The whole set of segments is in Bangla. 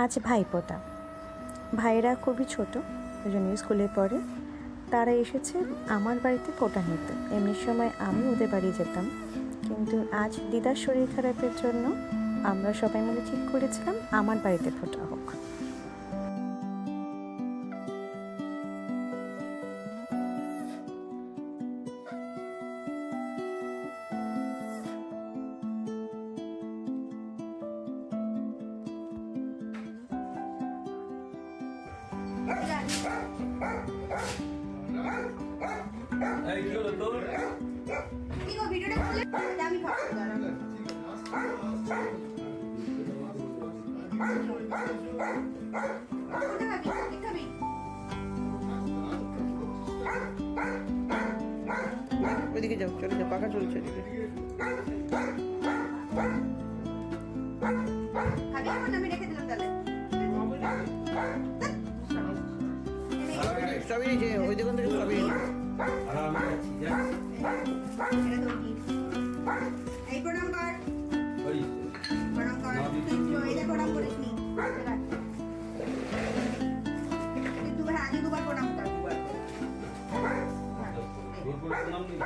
আজ ভাইফোঁটা। ভাইয়েরা খুবই ছোট, ওই জন্য স্কুলে পড়ে। তারা এসেছে আমার বাড়িতে ফোঁটা নিতে। এমনি সময় আমি ওদের বাড়ি যেতাম, কিন্তু আজ দিদার শরীর খারাপের জন্য আমরা সবাই মিলে ঠিক করেছিলাম আমার বাড়িতে ফোঁটা হোক। এই কি হলো তোর? কি গো ভিডিওটা করলে আমি খাবো ওইদিকে যাও, চলে যাও, পাখা চলছে ওইদিকে। খাবি এখন আমি রেখে দিলাম তাহলে সবই নিচে, ওই দোকান থেকে সবই নিচে। আর আমি যাচ্ছি, যাচ্ছি। এটা তো কি এই প্রণাম কর ওই প্রণাম কর তুই এটা প্রণাম করিস নি তুই দুবার আগে দুবার প্রণাম কর তোর করে নাম নেই।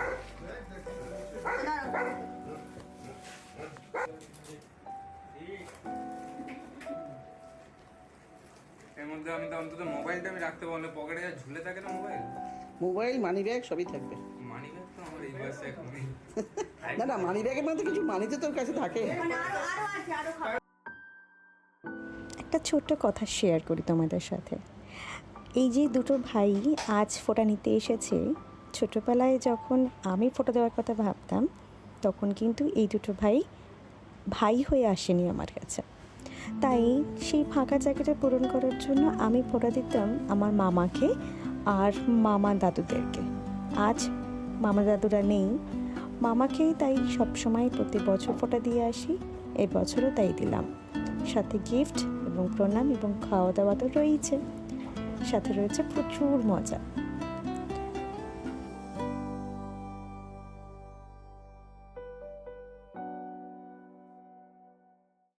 এর মধ্যে আমি তো অন্তত মোবাইলটা আমি রাখতে পারলে পকেটে ঝুলে থাকে না মোবাইল। মোবাইল, মানি ব্যাগ সবই থাকবে। মানি ব্যাগ তো আমার এই বয়সে এখন নেই। না না, মানি ব্যাগের মধ্যে কিছু মানি তো তোর কাছে থাকে। মানে আরো আরো আছে আরো খাবার একটা ছোট্ট কথা শেয়ার করি তোমাদের সাথে। এই যে দুটো ভাই আজ ফোঁটা নিতে এসেছে, ছোটোবেলায় যখন আমি ফোঁটা দেওয়ার কথা ভাবতাম তখন কিন্তু এই দুটো ভাই ভাই হয়ে আসেনি আমার কাছে। তাই সেই ফাঁকা জায়গাটা পূরণ করার জন্য আমি ফোঁটা দিতাম আমার মামাকে আর মামা দাদুদেরকে। আজ মামা দাদুরা নেই, মামাকেই তাই সবসময় প্রতি বছর ফোঁটা দিয়ে আসি, এই বছরও তাই দিলাম। সাথে গিফট এবং প্রণাম এবং খাওয়া দাওয়া তো রয়েছে, সাথে রয়েছে প্রচুর মজা।